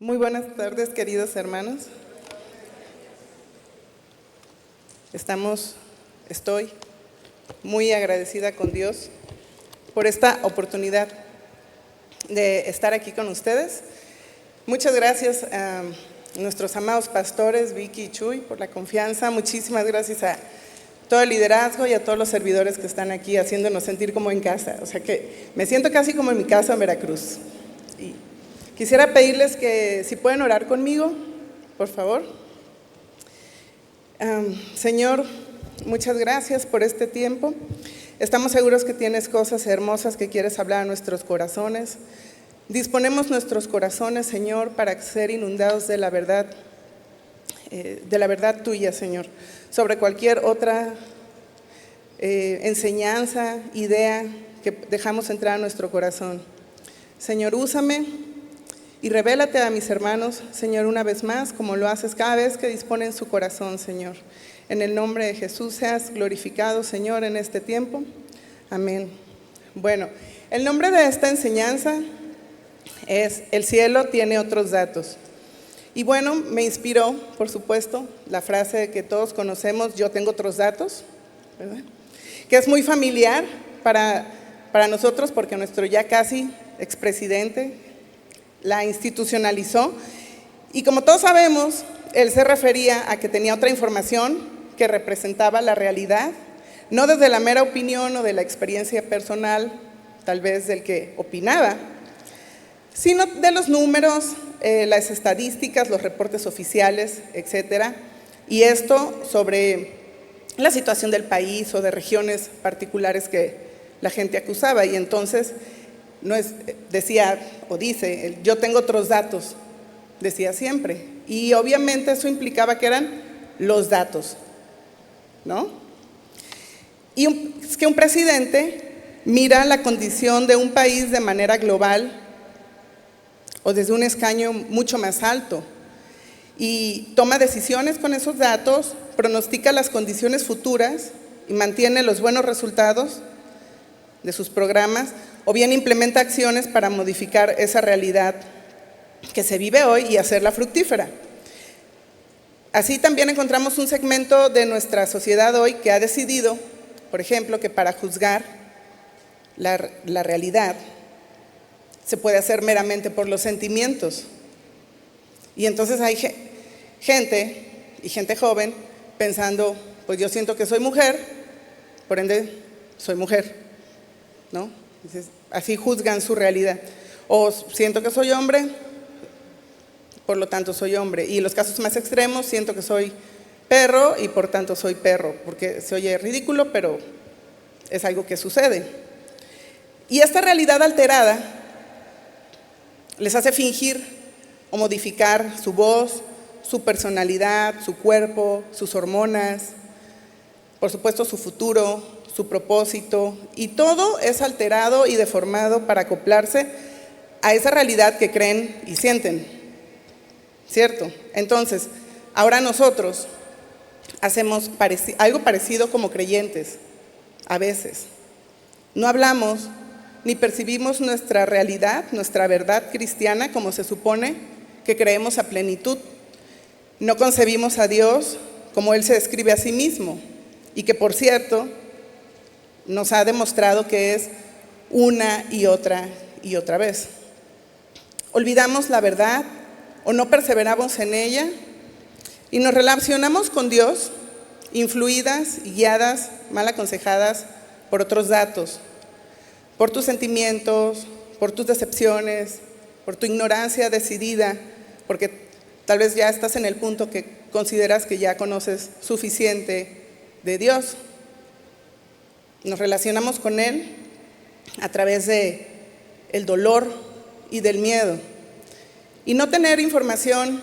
Muy buenas tardes, queridos hermanos. Estoy muy agradecida con Dios por esta oportunidad de estar aquí con ustedes. Muchas gracias a nuestros amados pastores, Vicky y Chuy, por la confianza. Muchísimas gracias a todo el liderazgo y a todos los servidores que están aquí haciéndonos sentir como en casa. O sea que me siento casi como en mi casa en Veracruz. Y quisiera pedirles que si pueden orar conmigo, por favor. Señor, muchas gracias por este tiempo. Estamos seguros que tienes cosas hermosas que quieres hablar a nuestros corazones. Disponemos nuestros corazones, Señor, para ser inundados de la verdad tuya, Señor, sobre cualquier otra enseñanza, idea que dejamos entrar a nuestro corazón. Señor, úsame y revélate a mis hermanos, Señor, una vez más, como lo haces cada vez que disponen su corazón, Señor. En el nombre de Jesús seas glorificado, Señor, en este tiempo. Amén. Bueno, el nombre de esta enseñanza es El cielo tiene otros datos. Y bueno, me inspiró, por supuesto, la frase que todos conocemos, yo tengo otros datos, ¿verdad? Que es muy familiar para nosotros porque nuestro ya casi expresidente la institucionalizó. Y como todos sabemos, él se refería a que tenía otra información que representaba la realidad, no desde la mera opinión o de la experiencia personal, tal vez del que opinaba, sino de los números, las estadísticas, los reportes oficiales, etcétera, y esto sobre la situación del país o de regiones particulares que la gente acusaba. Y entonces decía o dice, yo tengo otros datos, decía siempre, y obviamente eso implicaba que eran los datos, ¿no? Y es que un presidente mira la condición de un país de manera global o desde un escaño mucho más alto y toma decisiones con esos datos, pronostica las condiciones futuras y mantiene los buenos resultados de sus programas, o bien implementa acciones para modificar esa realidad que se vive hoy y hacerla fructífera. Así también encontramos un segmento de nuestra sociedad hoy que ha decidido, por ejemplo, que para juzgar la realidad se puede hacer meramente por los sentimientos. Y entonces hay gente joven pensando, pues yo siento que soy mujer, por ende soy mujer, ¿no? Entonces, así juzgan su realidad. O siento que soy hombre, por lo tanto soy hombre. Y los casos más extremos, siento que soy perro y por tanto soy perro, porque se oye ridículo, pero es algo que sucede. Y esta realidad alterada les hace fingir o modificar su voz, su personalidad, su cuerpo, sus hormonas, por supuesto su futuro, su propósito, y todo es alterado y deformado para acoplarse a esa realidad que creen y sienten, ¿cierto? Entonces, ahora nosotros hacemos algo parecido como creyentes, a veces. No hablamos ni percibimos nuestra realidad, nuestra verdad cristiana como se supone que creemos a plenitud. No concebimos a Dios como Él se describe a sí mismo y que, por cierto, nos ha demostrado que es una y otra vez. Olvidamos la verdad o no perseveramos en ella y nos relacionamos con Dios influidas y guiadas, mal aconsejadas por otros datos, por tus sentimientos, por tus decepciones, por tu ignorancia decidida, porque tal vez ya estás en el punto que consideras que ya conoces suficiente de Dios. Nos relacionamos con Él a través de el dolor y del miedo. Y no tener información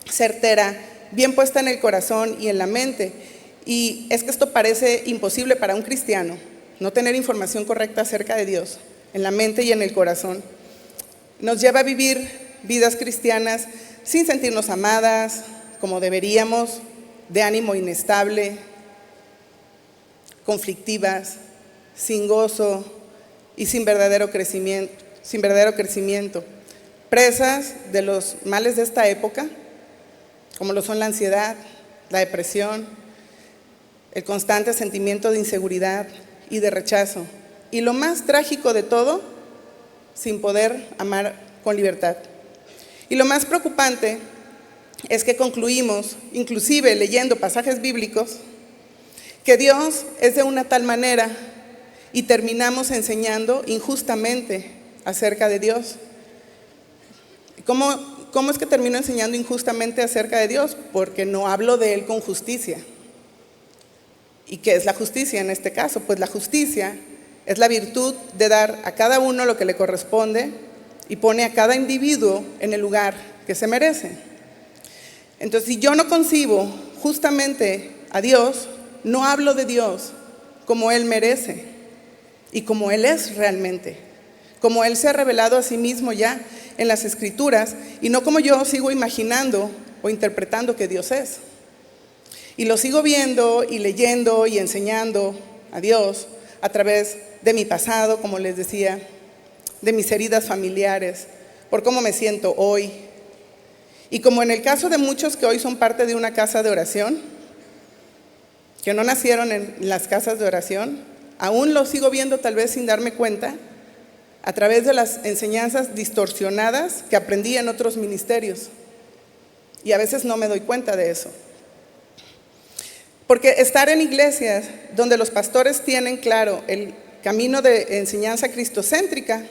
certera, bien puesta en el corazón y en la mente. Y es que esto parece imposible para un cristiano, no tener información correcta acerca de Dios, en la mente y en el corazón. Nos lleva a vivir vidas cristianas sin sentirnos amadas, como deberíamos, de ánimo inestable, conflictivas, sin gozo y sin verdadero crecimiento. presas de los males de esta época, como lo son la ansiedad, la depresión, el constante sentimiento de inseguridad y de rechazo. Y lo más trágico de todo, sin poder amar con libertad. Y lo más preocupante es que concluimos, inclusive leyendo pasajes bíblicos, que Dios es de una tal manera y terminamos enseñando injustamente acerca de Dios. ¿Cómo es que termino enseñando injustamente acerca de Dios? Porque no hablo de Él con justicia. ¿Y qué es la justicia en este caso? Pues la justicia es la virtud de dar a cada uno lo que le corresponde y pone a cada individuo en el lugar que se merece. Entonces, si yo no concibo justamente a Dios, no hablo de Dios como Él merece y como Él es realmente, como Él se ha revelado a sí mismo ya en las Escrituras y no como yo sigo imaginando o interpretando que Dios es. Y lo sigo viendo y leyendo y enseñando a Dios a través de mi pasado, como les decía, de mis heridas familiares, por cómo me siento hoy. Y como en el caso de muchos que hoy son parte de una casa de oración, que no nacieron en las casas de oración, aún lo sigo viendo tal vez sin darme cuenta, a través de las enseñanzas distorsionadas que aprendí en otros ministerios. Y a veces no me doy cuenta de eso. Porque estar en iglesias donde los pastores tienen claro el camino de enseñanza cristocéntrica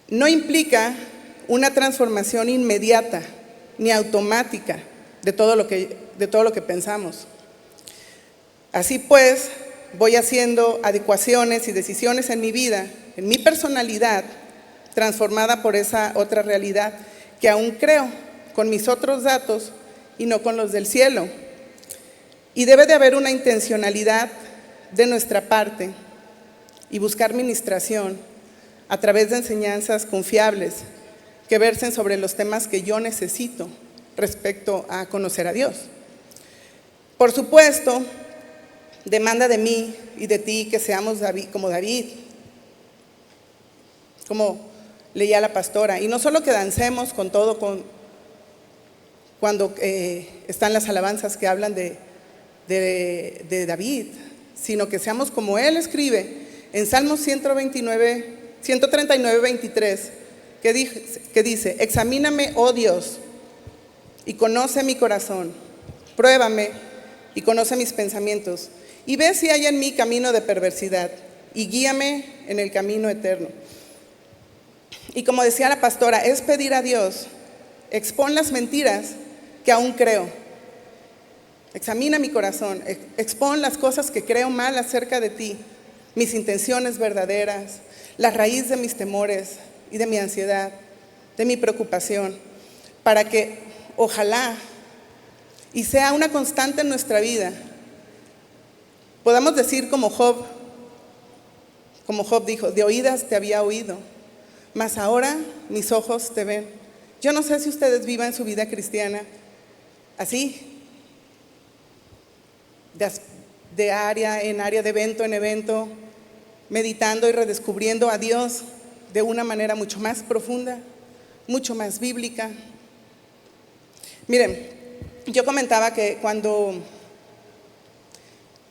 no implica una transformación inmediata ni automática de todo lo que pensamos. Así pues, voy haciendo adecuaciones y decisiones en mi vida, en mi personalidad, transformada por esa otra realidad que aún creo con mis otros datos y no con los del cielo. Y debe de haber una intencionalidad de nuestra parte y buscar ministración a través de enseñanzas confiables que versen sobre los temas que yo necesito respecto a conocer a Dios. Por supuesto, demanda de mí y de ti que seamos como David, como leía la pastora, y no solo que dancemos con todo cuando están las alabanzas que hablan de David, sino que seamos como él escribe en Salmos 139, 23, que dice: examíname, oh Dios, y conoce mi corazón, pruébame y conoce mis pensamientos, y ve si hay en mí camino de perversidad, y guíame en el camino eterno. Y como decía la pastora, es pedir a Dios: expón las mentiras que aún creo. Examina mi corazón, expón las cosas que creo mal acerca de ti, mis intenciones verdaderas, la raíz de mis temores y de mi ansiedad, de mi preocupación, para que ojalá, y sea una constante en nuestra vida, podamos decir como Job dijo: de oídas te había oído, mas ahora mis ojos te ven. Yo no sé si ustedes vivan su vida cristiana así, de área en área, de evento en evento, meditando y redescubriendo a Dios de una manera mucho más profunda, mucho más bíblica. Miren, yo comentaba que cuando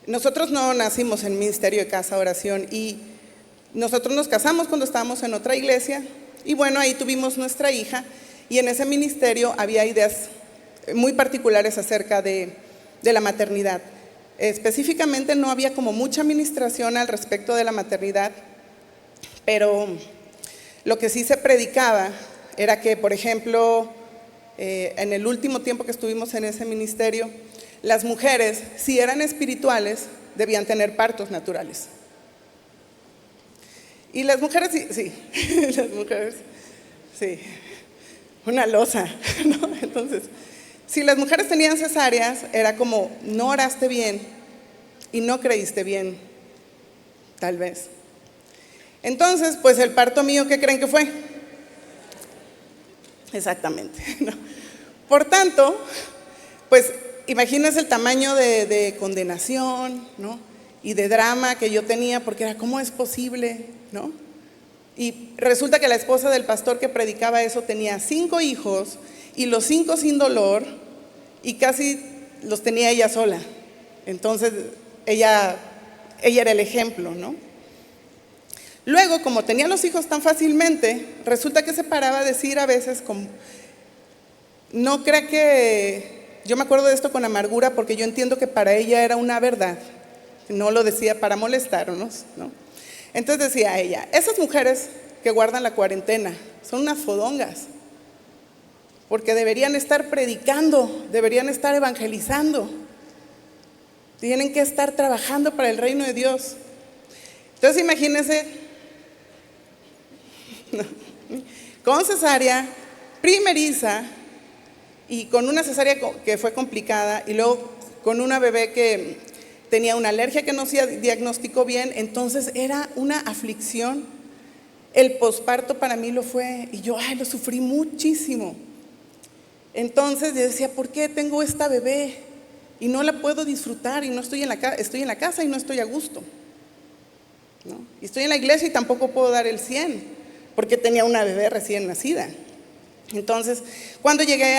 nosotros no nacimos en ministerio de casa oración y nosotros nos casamos cuando estábamos en otra iglesia y bueno, ahí tuvimos nuestra hija y en ese ministerio había ideas muy particulares acerca de la maternidad. Específicamente no había como mucha administración al respecto de la maternidad, pero lo que sí se predicaba era que, por ejemplo, en el último tiempo que estuvimos en ese ministerio, las mujeres, si eran espirituales, debían tener partos naturales. Y las mujeres, sí, las mujeres, sí, una losa, ¿no? Entonces, si las mujeres tenían cesáreas, era como: no oraste bien y no creíste bien, tal vez. Entonces, pues el parto mío, ¿qué creen que fue? Exactamente, ¿no? Por tanto, pues imagínense el tamaño de condenación, ¿no? Y de drama que yo tenía, porque era: ¿cómo es posible? ¿No? Y resulta que la esposa del pastor que predicaba eso tenía 5 hijos y los 5 sin dolor y casi los tenía ella sola. Entonces ella era el ejemplo, ¿no? Luego, como tenía los hijos tan fácilmente, resulta que se paraba a decir a veces, no crea que, yo me acuerdo de esto con amargura porque yo entiendo que para ella era una verdad, no lo decía para molestarnos, ¿no? Entonces decía ella, esas mujeres que guardan la cuarentena son unas fodongas, porque deberían estar predicando, deberían estar evangelizando, tienen que estar trabajando para el reino de Dios. Entonces imagínense, con cesárea, primeriza, y con una cesárea que fue complicada, y luego con una bebé que tenía una alergia que no se diagnosticó bien, entonces era una aflicción. El posparto para mí lo fue, y yo lo sufrí muchísimo. Entonces yo decía, ¿por qué tengo esta bebé y no la puedo disfrutar? Y no estoy en la casa y no estoy a gusto, ¿no? Y estoy en la iglesia y tampoco puedo dar el 100, porque tenía una bebé recién nacida. Entonces, cuando llegué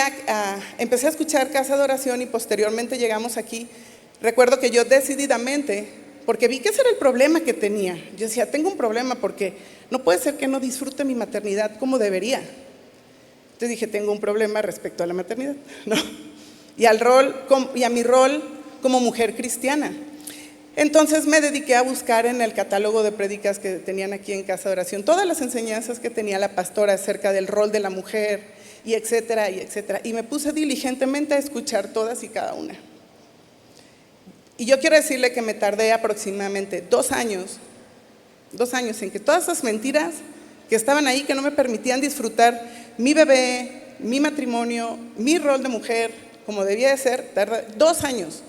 empecé a escuchar Casa de Oración y posteriormente llegamos aquí, recuerdo que yo decididamente, porque vi que ese era el problema que tenía. Yo decía, tengo un problema porque no puede ser que no disfrute mi maternidad como debería. Entonces dije, tengo un problema respecto a la maternidad, ¿no? Y a mi rol como mujer cristiana. Entonces me dediqué a buscar en el catálogo de prédicas que tenían aquí en Casa de Oración todas las enseñanzas que tenía la pastora acerca del rol de la mujer, y etcétera, y etcétera. Y me puse diligentemente a escuchar todas y cada una. Y yo quiero decirle que me tardé aproximadamente 2 años en que todas esas mentiras que estaban ahí, que no me permitían disfrutar mi bebé, mi matrimonio, mi rol de mujer, como debía de ser, tardé 2 años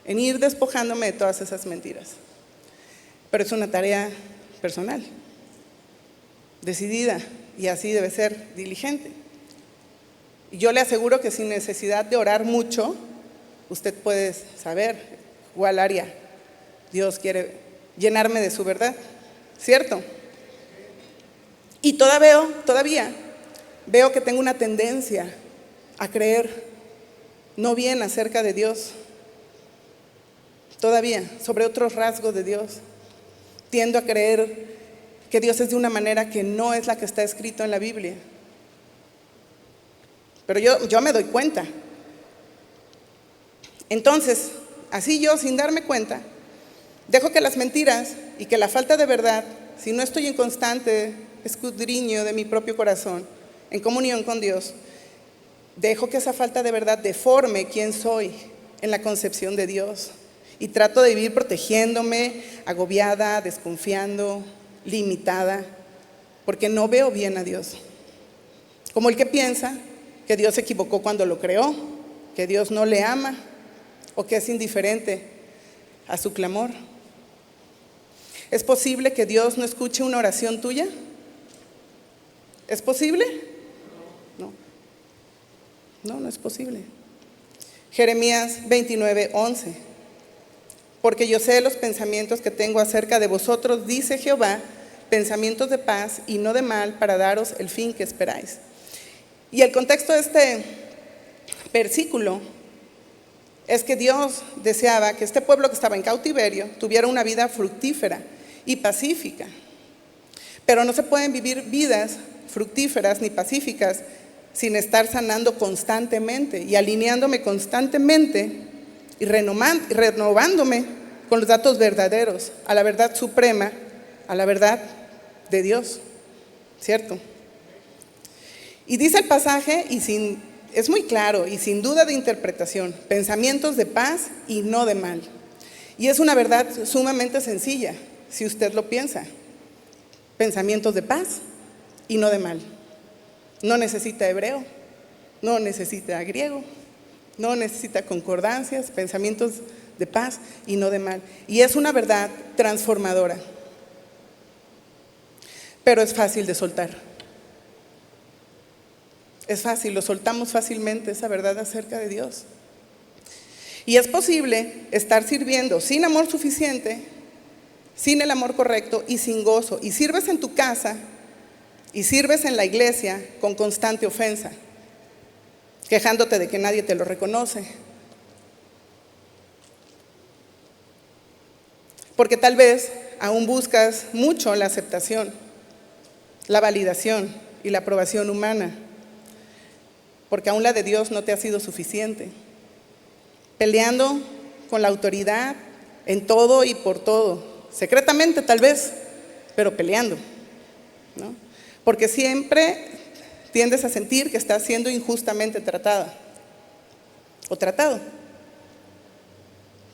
en ir despojándome de todas esas mentiras. Pero es una tarea personal, decidida, y así debe ser, diligente. Y yo le aseguro que sin necesidad de orar mucho, usted puede saber cuál área Dios quiere llenarme de su verdad, ¿cierto? Y todavía veo que tengo una tendencia a creer no bien acerca de Dios. Todavía, sobre otros rasgos de Dios, tiendo a creer que Dios es de una manera que no es la que está escrito en la Biblia. Pero yo me doy cuenta. Entonces, así yo, sin darme cuenta, dejo que las mentiras y que la falta de verdad, si no estoy en constante escudriño de mi propio corazón, en comunión con Dios, dejo que esa falta de verdad deforme quién soy en la concepción de Dios. Y trato de vivir protegiéndome, agobiada, desconfiando, limitada, porque no veo bien a Dios. Como el que piensa que Dios se equivocó cuando lo creó, que Dios no le ama o que es indiferente a su clamor. ¿Es posible que Dios no escuche una oración tuya? ¿Es posible? No es posible. Jeremías 29:11. Porque yo sé los pensamientos que tengo acerca de vosotros, dice Jehová, pensamientos de paz y no de mal, para daros el fin que esperáis. Y el contexto de este versículo es que Dios deseaba que este pueblo que estaba en cautiverio tuviera una vida fructífera y pacífica. Pero no se pueden vivir vidas fructíferas ni pacíficas sin estar sanando constantemente y alineándome constantemente y renovándome con los datos verdaderos, a la verdad suprema, a la verdad de Dios, ¿cierto? Y dice el pasaje, es muy claro y sin duda de interpretación, pensamientos de paz y no de mal. Y es una verdad sumamente sencilla, si usted lo piensa. Pensamientos de paz y no de mal. No necesita hebreo, no necesita griego, no necesita concordancias, pensamientos de paz y no de mal. Y es una verdad transformadora. Pero es fácil de soltar. Es fácil, lo soltamos fácilmente, esa verdad acerca de Dios. Y es posible estar sirviendo sin amor suficiente, sin el amor correcto y sin gozo. Y sirves en tu casa y sirves en la iglesia con constante ofensa, quejándote de que nadie te lo reconoce. Porque tal vez aún buscas mucho la aceptación, la validación y la aprobación humana, porque aún la de Dios no te ha sido suficiente. Peleando con la autoridad en todo y por todo, secretamente tal vez, pero peleando, ¿no? Porque siempre tiendes a sentir que estás siendo injustamente tratada o tratado,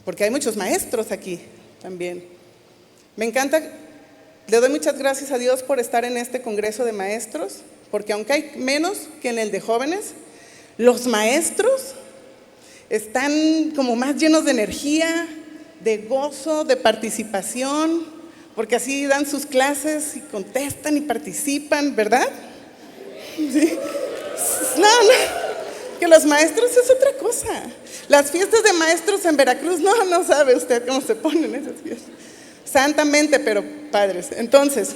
porque hay muchos maestros aquí también. Me encanta, le doy muchas gracias a Dios por estar en este congreso de maestros, porque aunque hay menos que en el de jóvenes, los maestros están como más llenos de energía, de gozo, de participación, porque así dan sus clases y contestan y participan, ¿verdad? Sí. No, que los maestros es otra cosa. Las fiestas de maestros en Veracruz, no sabe usted cómo se ponen esas fiestas. Santamente, pero padres. Entonces,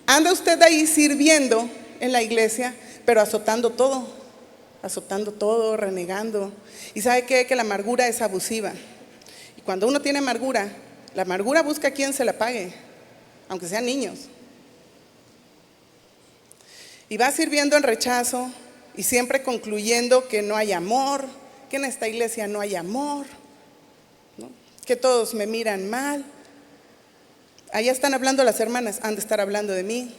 anda usted ahí sirviendo en la iglesia, pero azotando todo, renegando. ¿Y sabe qué? Que la amargura es abusiva. Y cuando uno tiene amargura, la amargura busca a quien se la pague, aunque sean niños. Y va sirviendo en rechazo y siempre concluyendo que no hay amor, que en esta iglesia no hay amor, ¿no? Que todos me miran mal. Allá están hablando las hermanas, han de estar hablando de mí.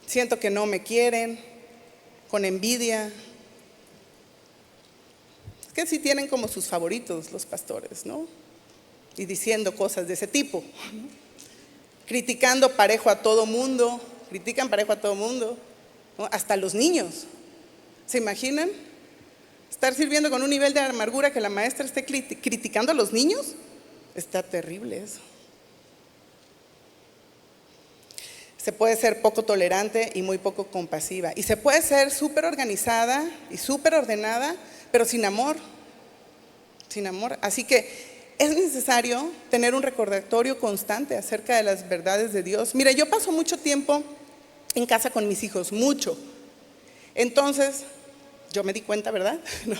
Siento que no me quieren, con envidia. Es que sí tienen como sus favoritos los pastores, ¿no? Y diciendo cosas de ese tipo, ¿no? Criticando parejo a todo mundo, critican parejo a todo mundo, ¿no? Hasta los niños. ¿Se imaginan? Estar sirviendo con un nivel de amargura que la maestra esté criticando a los niños. Está terrible eso. Se puede ser poco tolerante y muy poco compasiva. Y se puede ser súper organizada y súper ordenada, pero sin amor. Sin amor. Así que es necesario tener un recordatorio constante acerca de las verdades de Dios. Mire, yo paso mucho tiempo en casa con mis hijos, mucho. Entonces, yo me di cuenta, ¿verdad? No,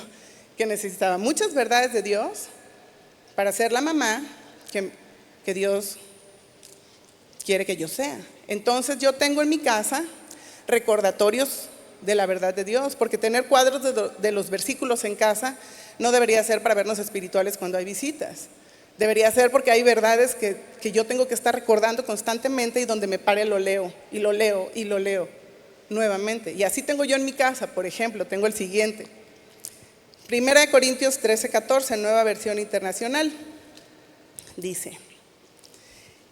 que necesitaba muchas verdades de Dios para ser la mamá que Dios quiere que yo sea. Entonces yo tengo en mi casa recordatorios de la verdad de Dios, porque tener cuadros de los versículos en casa no debería ser para vernos espirituales cuando hay visitas. Debería ser porque hay verdades que yo tengo que estar recordando constantemente, y donde me pare lo leo, y lo leo, y lo leo nuevamente. Y así tengo yo en mi casa. Por ejemplo, tengo el siguiente: 1 Corintios 13:14, Nueva Versión Internacional. Dice: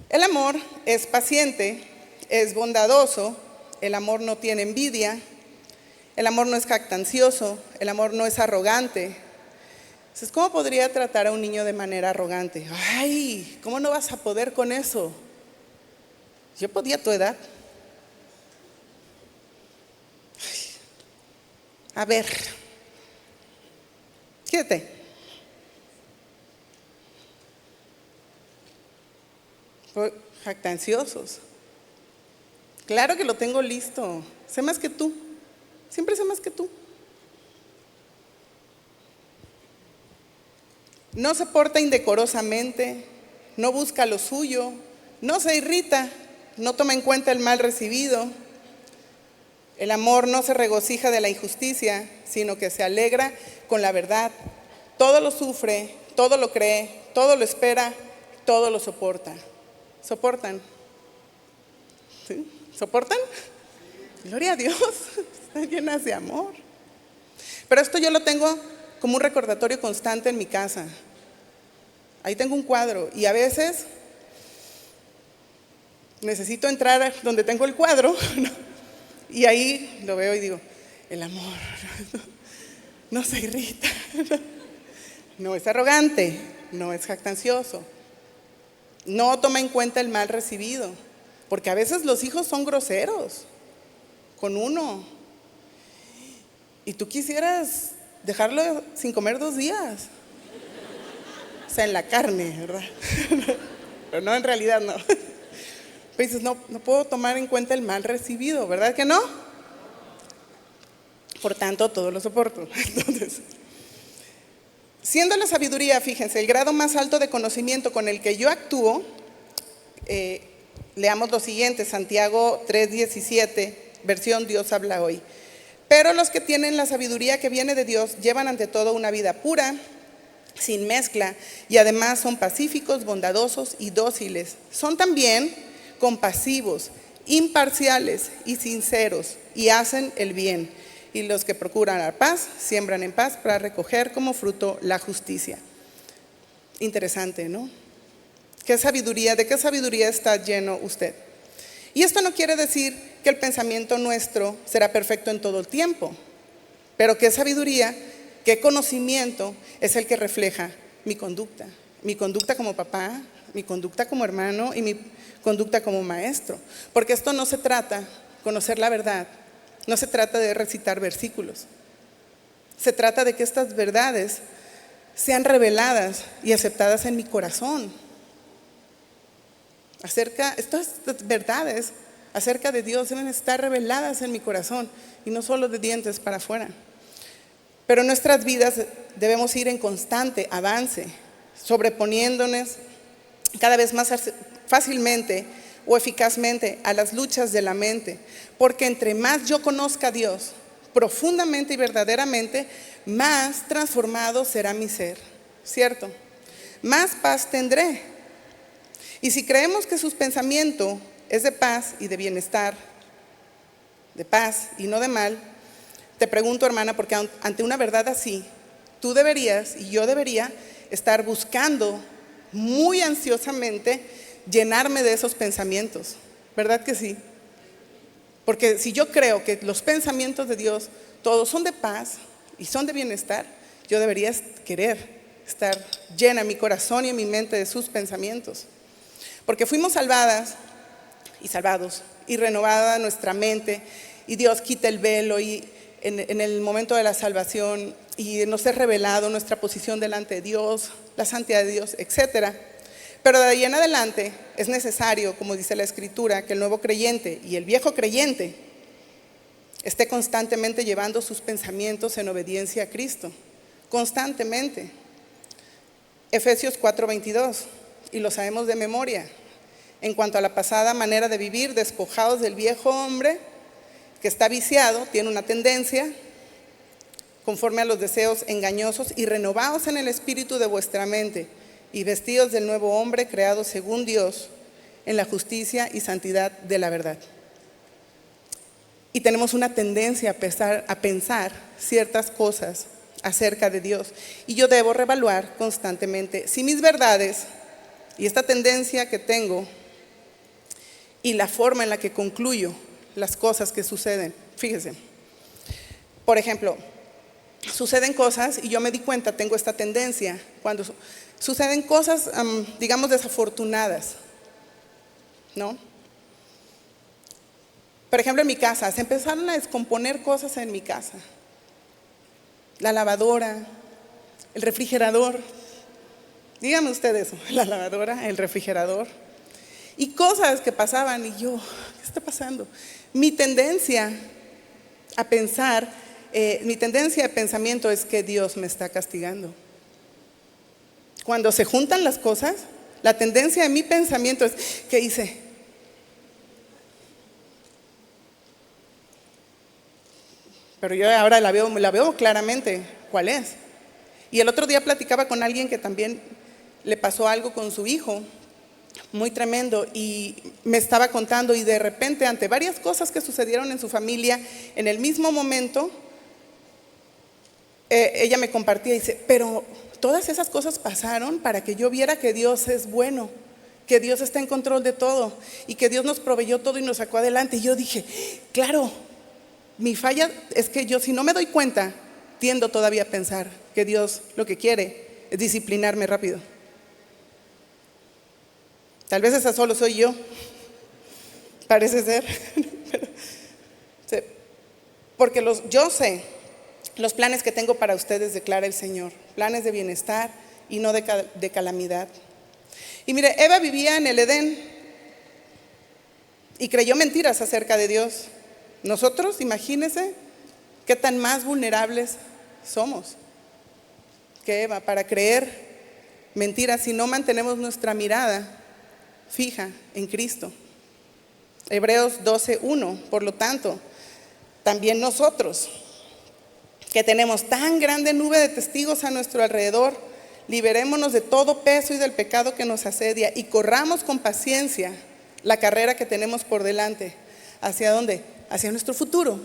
el amor es paciente, es bondadoso, el amor no tiene envidia, el amor no es jactancioso, el amor no es arrogante. Entonces, ¿cómo podría tratar a un niño de manera arrogante? Ay, ¿cómo no vas a poder con eso? Yo podía a tu edad. Ay, a ver, quédate. Jactanciosos. Claro que lo tengo listo. Sé más que tú. Siempre sé más que tú. No se porta indecorosamente, no busca lo suyo, no se irrita, no toma en cuenta el mal recibido. El amor no se regocija de la injusticia, sino que se alegra con la verdad. Todo lo sufre, todo lo cree, todo lo espera, todo lo soporta. ¿Soportan? ¿Sí? ¿Soportan? Gloria a Dios, están llenas de amor. Pero esto yo lo tengo como un recordatorio constante en mi casa. Ahí tengo un cuadro, y a veces necesito entrar donde tengo el cuadro, ¿no? Y ahí lo veo y digo: el amor no se irrita, no es arrogante, no es jactancioso, no toma en cuenta el mal recibido, porque a veces los hijos son groseros con uno y tú quisieras dejarlo sin comer 2 días, o sea, en la carne, ¿verdad? Pero no, en realidad no. Pero dices, no puedo tomar en cuenta el mal recibido, ¿verdad que no? Por tanto, todo lo soporto. Entonces, siendo la sabiduría, fíjense, el grado más alto de conocimiento con el que yo actúo, leamos lo siguiente, Santiago 3:17, versión Dios habla hoy. Pero los que tienen la sabiduría que viene de Dios llevan ante todo una vida pura, sin mezcla, y además son pacíficos, bondadosos y dóciles. Son también compasivos, imparciales y sinceros, y hacen el bien. Y los que procuran la paz, siembran en paz para recoger como fruto la justicia. Interesante, ¿no? ¿Qué sabiduría, de qué sabiduría está lleno usted? Y esto no quiere decir que el pensamiento nuestro será perfecto en todo el tiempo, pero qué sabiduría, qué conocimiento es el que refleja mi conducta como papá, mi conducta como hermano y mi conducta como maestro. Porque esto no se trata, conocer la verdad, no se trata de recitar versículos, se trata de que estas verdades sean reveladas y aceptadas en mi corazón. Estas verdades acerca de Dios deben estar reveladas en mi corazón y no solo de dientes para afuera. Pero en nuestras vidas debemos ir en constante avance, sobreponiéndonos cada vez más fácilmente o eficazmente a las luchas de la mente, porque entre más yo conozca a Dios profundamente y verdaderamente, más transformado será mi ser, ¿cierto? Más paz tendré. Y si creemos que sus pensamientos es de paz y de bienestar, de paz y no de mal, te pregunto, hermana, porque ante una verdad así, tú deberías y yo debería estar buscando muy ansiosamente llenarme de esos pensamientos, ¿verdad que sí? Porque si yo creo que los pensamientos de Dios todos son de paz y son de bienestar, yo debería querer estar llena en mi corazón y en mi mente de sus pensamientos. Porque fuimos salvadas y salvados y renovada nuestra mente, y Dios quita el velo y en el momento de la salvación, y nos es revelado nuestra posición delante de Dios, la santidad de Dios, etc. Pero de ahí en adelante es necesario, como dice la Escritura, que el nuevo creyente y el viejo creyente esté constantemente llevando sus pensamientos en obediencia a Cristo, constantemente. Efesios 4:22, y lo sabemos de memoria. En cuanto a la pasada manera de vivir, despojados del viejo hombre que está viciado, tiene una tendencia conforme a los deseos engañosos, y renovados en el espíritu de vuestra mente, y vestidos del nuevo hombre creado según Dios en la justicia y santidad de la verdad. Y tenemos una tendencia a pensar ciertas cosas acerca de Dios, y yo debo reevaluar constantemente si mis verdades y esta tendencia que tengo y la forma en la que concluyo las cosas que suceden. Fíjese, por ejemplo, suceden cosas y yo me di cuenta, tengo esta tendencia, cuando suceden cosas, digamos, desafortunadas, ¿no? Por ejemplo, en mi casa, se empezaron a descomponer cosas en mi casa. La lavadora, el refrigerador, díganme ustedes eso, la lavadora, el refrigerador, y cosas que pasaban y yo, ¿qué está pasando? Mi tendencia a pensar, mi tendencia de pensamiento es que Dios me está castigando. Cuando se juntan las cosas, la tendencia de mi pensamiento es, ¿qué hice? Pero yo ahora la veo claramente cuál es. Y el otro día platicaba con alguien que también le pasó algo con su hijo, muy tremendo, y me estaba contando, y de repente, ante varias cosas que sucedieron en su familia, en el mismo momento, ella me compartía y dice, pero todas esas cosas pasaron para que yo viera que Dios es bueno, que Dios está en control de todo, y que Dios nos proveyó todo y nos sacó adelante. Y yo dije, claro, mi falla es que yo, si no me doy cuenta, tiendo todavía a pensar que Dios lo que quiere es disciplinarme rápido. Tal vez esa solo soy yo, parece ser. Porque yo sé los planes que tengo para ustedes, declara el Señor, planes de bienestar y no de calamidad. Y mire, Eva vivía en el Edén, y creyó mentiras acerca de Dios. Nosotros, imagínense qué tan más vulnerables somos que Eva para creer mentiras si no mantenemos nuestra mirada fija en Cristo. Hebreos 12:1, por lo tanto, también nosotros, que tenemos tan grande nube de testigos a nuestro alrededor, liberémonos de todo peso y del pecado que nos asedia y corramos con paciencia la carrera que tenemos por delante. ¿Hacia dónde? Hacia nuestro futuro.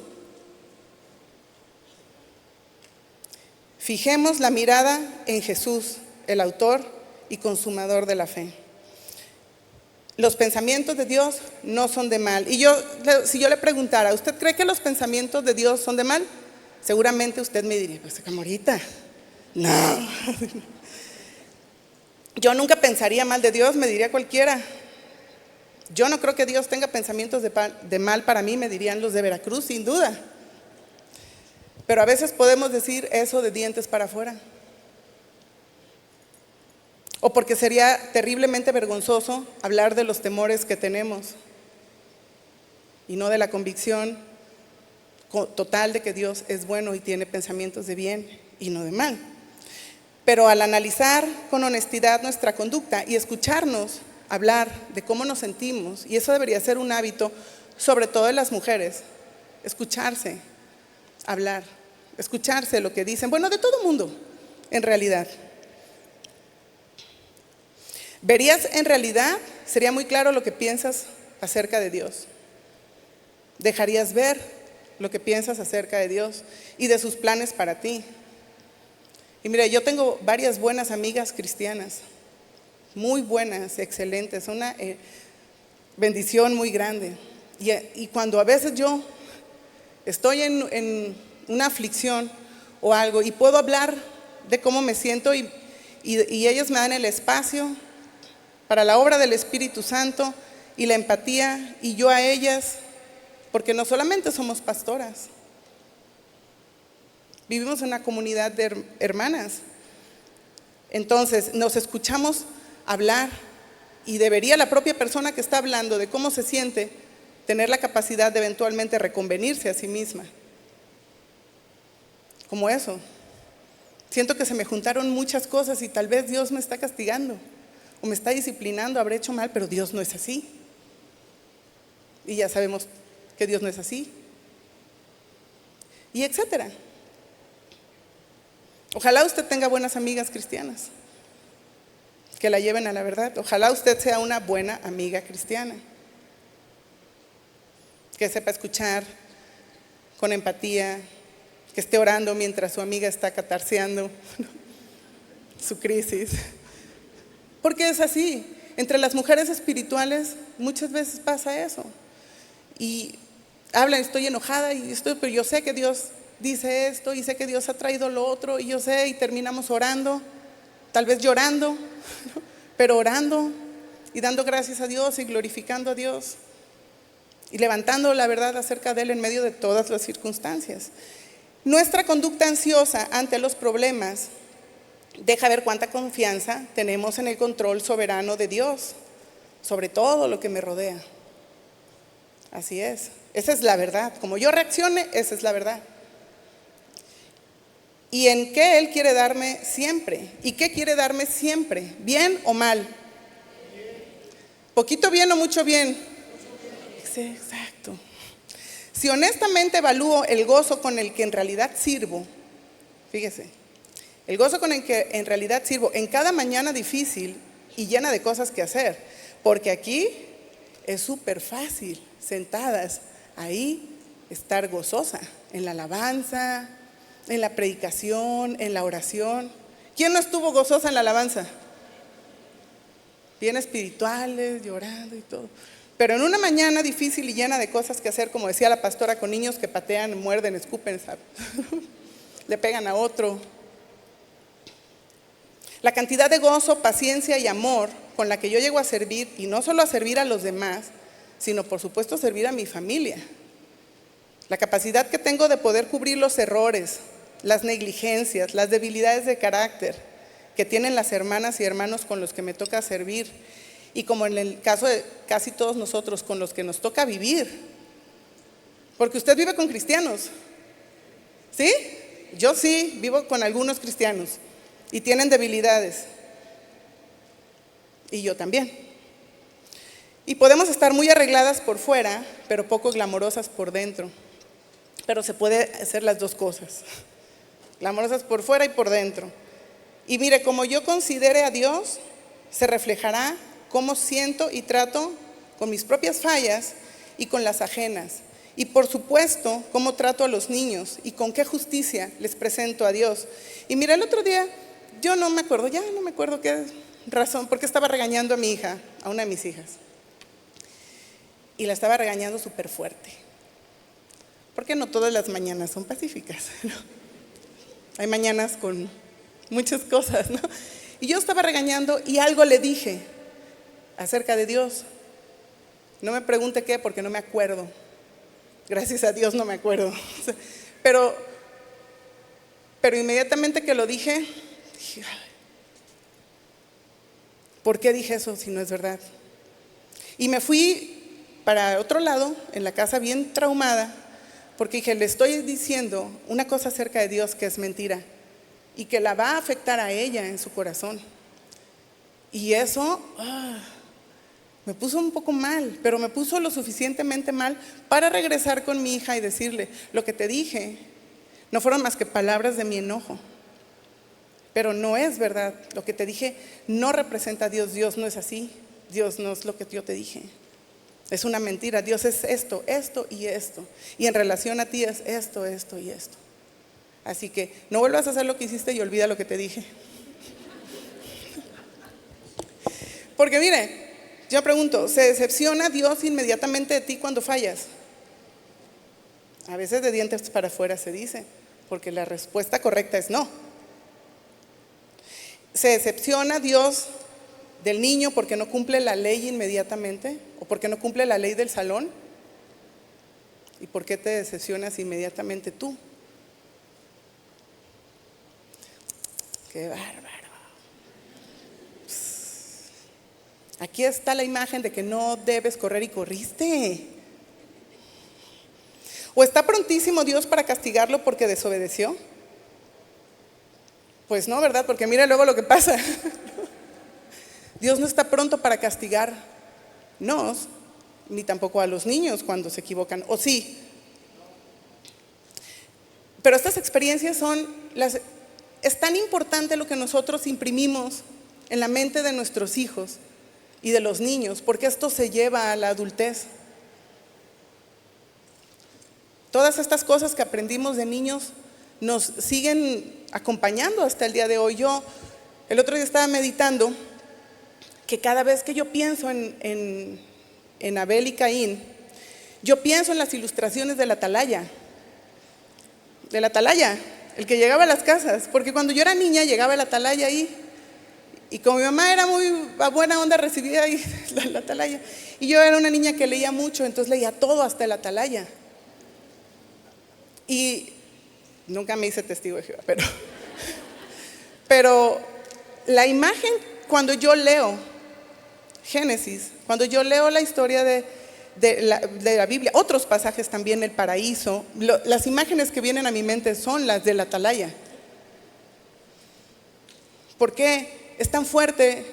Fijemos la mirada en Jesús, el autor y consumador de la fe. Los pensamientos de Dios no son de mal. Y si yo le preguntara, ¿usted cree que los pensamientos de Dios son de mal? Seguramente usted me diría, pues Camorita, no. Yo nunca pensaría mal de Dios, me diría cualquiera. Yo no creo que Dios tenga pensamientos de mal para mí, me dirían los de Veracruz, sin duda. Pero a veces podemos decir eso de dientes para afuera. O porque sería terriblemente vergonzoso hablar de los temores que tenemos y no de la convicción total de que Dios es bueno y tiene pensamientos de bien y no de mal. Pero al analizar con honestidad nuestra conducta y escucharnos hablar de cómo nos sentimos, y eso debería ser un hábito, sobre todo de las mujeres, escucharse, hablar, escucharse lo que dicen, bueno, de todo mundo, en realidad. Verías en realidad, sería muy claro lo que piensas acerca de Dios. Dejarías ver lo que piensas acerca de Dios y de sus planes para ti. Y mira, yo tengo varias buenas amigas cristianas, muy buenas, excelentes, una bendición muy grande. Y cuando a veces yo estoy en una aflicción o algo y puedo hablar de cómo me siento y ellas me dan el espacio para la obra del Espíritu Santo y la empatía, y yo a ellas, porque no solamente somos pastoras, vivimos en una comunidad de hermanas. Entonces nos escuchamos hablar y debería la propia persona que está hablando de cómo se siente tener la capacidad de eventualmente reconvenirse a sí misma. Como eso. Siento que se me juntaron muchas cosas y tal vez Dios me está castigando o me está disciplinando, habré hecho mal, pero Dios no es así. Y ya sabemos que Dios no es así. Y etcétera. Ojalá usted tenga buenas amigas cristianas que la lleven a la verdad. Ojalá usted sea una buena amiga cristiana, que sepa escuchar con empatía, que esté orando mientras su amiga está catarseando su crisis. Porque es así, entre las mujeres espirituales muchas veces pasa eso. Y hablan, estoy enojada, pero yo sé que Dios dice esto, y sé que Dios ha traído lo otro, y yo sé, y terminamos orando, tal vez llorando, pero orando y dando gracias a Dios y glorificando a Dios y levantando la verdad acerca de Él en medio de todas las circunstancias. Nuestra conducta ansiosa ante los problemas deja ver cuánta confianza tenemos en el control soberano de Dios sobre todo lo que me rodea. Así es, esa es la verdad. Como yo reaccione, esa es la verdad. ¿Y en qué Él quiere darme siempre? ¿Y qué quiere darme siempre? ¿Bien o mal? ¿Poquito bien o mucho bien? Sí, exacto. Si honestamente evalúo el gozo con el que en realidad sirvo, fíjese, el gozo con el que en realidad sirvo en cada mañana difícil y llena de cosas que hacer, porque aquí es súper fácil, sentadas ahí, estar gozosa en la alabanza, en la predicación, en la oración. ¿Quién no estuvo gozosa en la alabanza? Bien espirituales, llorando y todo. Pero en una mañana difícil y llena de cosas que hacer, como decía la pastora, con niños que patean, muerden, escupen, le pegan a otro. La cantidad de gozo, paciencia y amor con la que yo llego a servir, y no solo a servir a los demás, sino por supuesto a servir a mi familia. La capacidad que tengo de poder cubrir los errores, las negligencias, las debilidades de carácter que tienen las hermanas y hermanos con los que me toca servir, Y como en el caso de casi todos nosotros, con los que nos toca vivir. Porque usted vive con cristianos, ¿sí? Yo sí, vivo con algunos cristianos y tienen debilidades. Y yo también. Y podemos estar muy arregladas por fuera, pero poco glamorosas por dentro. Pero se puede hacer las dos cosas. Glamorosas por fuera y por dentro. Y mire, como yo considere a Dios, se reflejará cómo siento y trato con mis propias fallas y con las ajenas. Y por supuesto, cómo trato a los niños y con qué justicia les presento a Dios. Y mira, el otro día, yo no me acuerdo qué razón, porque estaba regañando a mi hija, a una de mis hijas. Y la estaba regañando súper fuerte. Porque no todas las mañanas son pacíficas, ¿no? Hay mañanas con muchas cosas, ¿no? Y yo estaba regañando y algo le dije acerca de Dios. No me pregunte qué, porque no me acuerdo. Gracias a Dios no me acuerdo. Pero inmediatamente que lo dije, ¿por qué dije eso si no es verdad? Y me fui para otro lado, en la casa bien traumada, porque dije, le estoy diciendo una cosa acerca de Dios que es mentira y que la va a afectar a ella en su corazón. Y eso me puso un poco mal, pero me puso lo suficientemente mal para regresar con mi hija y decirle, lo que te dije no fueron más que palabras de mi enojo, pero no es verdad. Lo que te dije no representa a Dios. Dios no es así. Dios no es lo que yo te dije. Es una mentira. Dios es esto, esto y esto. Y en relación a ti es esto, esto y esto. Así que no vuelvas a hacer lo que hiciste y olvida lo que te dije. Porque mire, yo pregunto, ¿se decepciona Dios inmediatamente de ti cuando fallas? A veces de dientes para afuera se dice, porque la respuesta correcta es no. ¿Se decepciona Dios del niño porque no cumple la ley inmediatamente? ¿O porque no cumple la ley del salón? ¿Y por qué te decepcionas inmediatamente tú? ¡Qué bárbaro! Aquí está la imagen de que no debes correr y corriste. ¿O está prontísimo Dios para castigarlo porque desobedeció? Pues no, ¿verdad? Porque mira luego lo que pasa. Dios no está pronto para castigarnos, ni tampoco a los niños cuando se equivocan, ¿o sí? Pero estas experiencias es tan importante lo que nosotros imprimimos en la mente de nuestros hijos y de los niños, porque esto se lleva a la adultez. Todas estas cosas que aprendimos de niños nos siguen acompañando hasta el día de hoy. Yo el otro día estaba meditando que cada vez que yo pienso en Abel y Caín, yo pienso en las ilustraciones de la atalaya, el que llegaba a las casas, porque cuando yo era niña llegaba el atalaya ahí. Y como mi mamá era muy a buena onda, recibía ahí la atalaya. Y yo era una niña que leía mucho, entonces leía todo hasta el atalaya. Y nunca me hice testigo de Jehová, pero la imagen, cuando yo leo Génesis, cuando yo leo la historia de la Biblia, otros pasajes también, el paraíso, las imágenes que vienen a mi mente son las de la atalaya. ¿Por qué? Es tan fuerte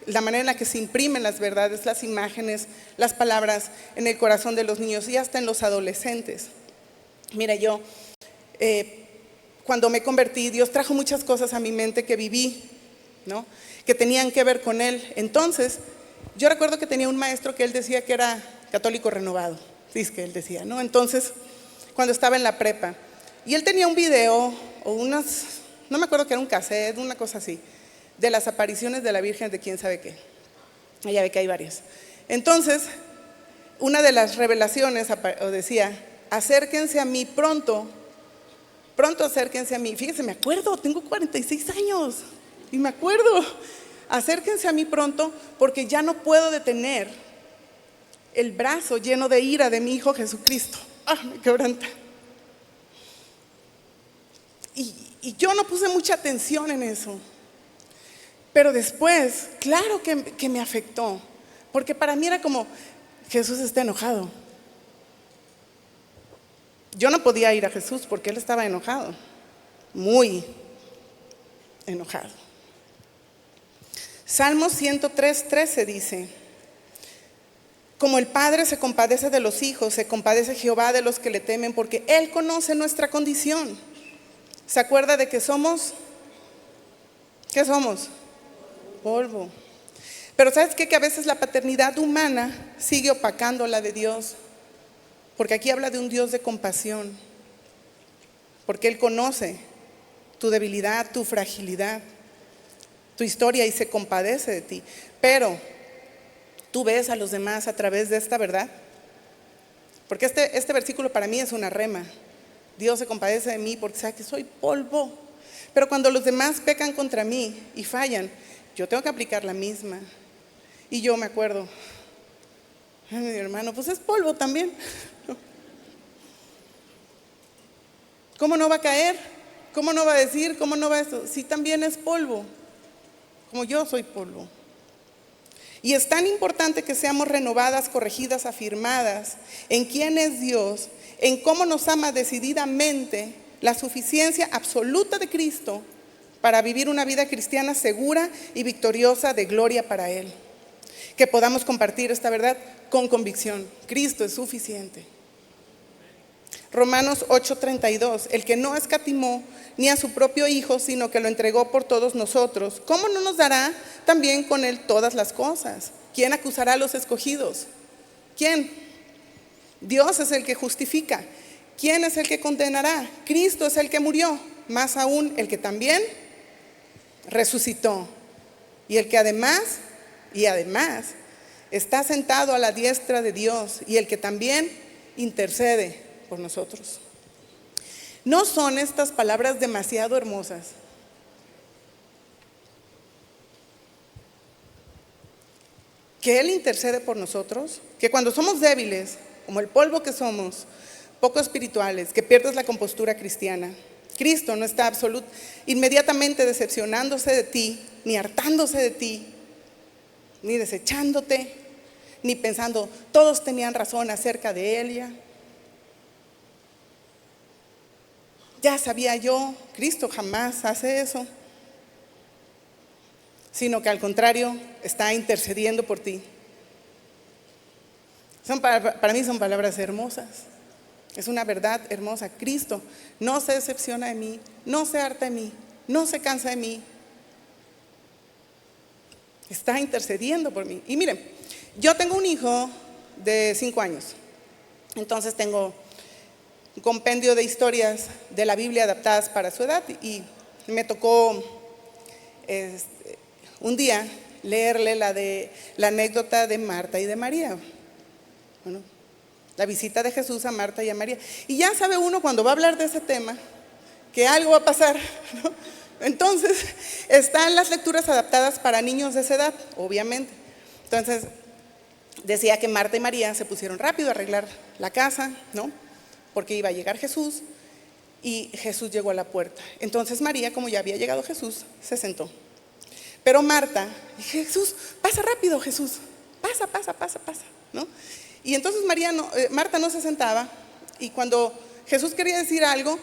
la manera en la que se imprimen las verdades, las imágenes, las palabras en el corazón de los niños y hasta en los adolescentes. Mira, yo cuando me convertí, Dios trajo muchas cosas a mi mente que viví, ¿no? Que tenían que ver con Él. Entonces, yo recuerdo que tenía un maestro que él decía que era católico renovado, sí, es que él decía, ¿no? Entonces, cuando estaba en la prepa, y él tenía un video o no me acuerdo que era un cassette, una cosa así, de las apariciones de la Virgen de quién sabe qué. Ya ve que hay varias. Entonces, una de las revelaciones decía, acérquense a mí pronto acérquense a mí. Fíjense, me acuerdo, tengo 46 años y me acuerdo. Acérquense a mí pronto porque ya no puedo detener el brazo lleno de ira de mi Hijo Jesucristo. Me quebranta. Y yo no puse mucha atención en eso. Pero después, claro que me afectó. Porque para mí era como, Jesús está enojado. Yo no podía ir a Jesús porque Él estaba enojado, muy enojado. Salmo 103:13 dice: como el Padre se compadece de los hijos, se compadece Jehová de los que le temen, porque Él conoce nuestra condición. ¿Se acuerda de que somos? ¿Qué somos? Polvo. Pero ¿sabes qué? Que a veces la paternidad humana sigue opacando la de Dios. Porque aquí habla de un Dios de compasión. Porque Él conoce tu debilidad, tu fragilidad, tu historia y se compadece de ti. Pero tú ves a los demás a través de esta verdad. Porque este versículo para mí es una rema. Dios se compadece de mí porque sabe que soy polvo. Pero cuando los demás pecan contra mí y fallan, yo tengo que aplicar la misma. Y yo me acuerdo, ay, mi hermano, pues es polvo también. ¿Cómo no va a caer? ¿Cómo no va a decir? ¿Cómo no va a eso? Si también es polvo, como yo soy polvo. Y es tan importante que seamos renovadas, corregidas, afirmadas en quién es Dios, en cómo nos ama decididamente, la suficiencia absoluta de Cristo para vivir una vida cristiana segura y victoriosa de gloria para Él. Que podamos compartir esta verdad con convicción. Cristo es suficiente. Romanos 8:32, el que no escatimó ni a su propio Hijo, sino que lo entregó por todos nosotros, ¿cómo no nos dará también con Él todas las cosas? ¿Quién acusará a los escogidos? ¿Quién? Dios es el que justifica. ¿Quién es el que condenará? Cristo es el que murió, más aún el que también resucitó. Y el que además está sentado a la diestra de Dios y el que también intercede por nosotros. ¿No son estas palabras demasiado hermosas? Que Él intercede por nosotros, que cuando somos débiles, como el polvo que somos, poco espirituales, que pierdes la compostura cristiana, Cristo no está inmediatamente decepcionándose de ti, ni hartándose de ti, ni desechándote, ni pensando, todos tenían razón acerca de Él ya sabía yo. Cristo jamás hace eso, sino que al contrario, está intercediendo por ti. Para mí son palabras hermosas. Es una verdad hermosa. Cristo no se decepciona de mí, no se harta de mí, no se cansa de mí. Está intercediendo por mí. Y miren, yo tengo un hijo de 5 años. Entonces tengo un compendio de historias de la Biblia adaptadas para su edad. Y me tocó un día leerle la anécdota de Marta y de María. Bueno, la visita de Jesús a Marta y a María. Y ya sabe uno cuando va a hablar de ese tema que algo va a pasar, ¿no? Entonces, están las lecturas adaptadas para niños de esa edad, obviamente. Entonces, decía que Marta y María se pusieron rápido a arreglar la casa, ¿no? Porque iba a llegar Jesús y Jesús llegó a la puerta. Entonces María, como ya había llegado Jesús, se sentó. Pero Marta, Jesús, pasa rápido, Jesús, pasa, ¿no? Y entonces Marta no se sentaba, y cuando Jesús quería decir algo,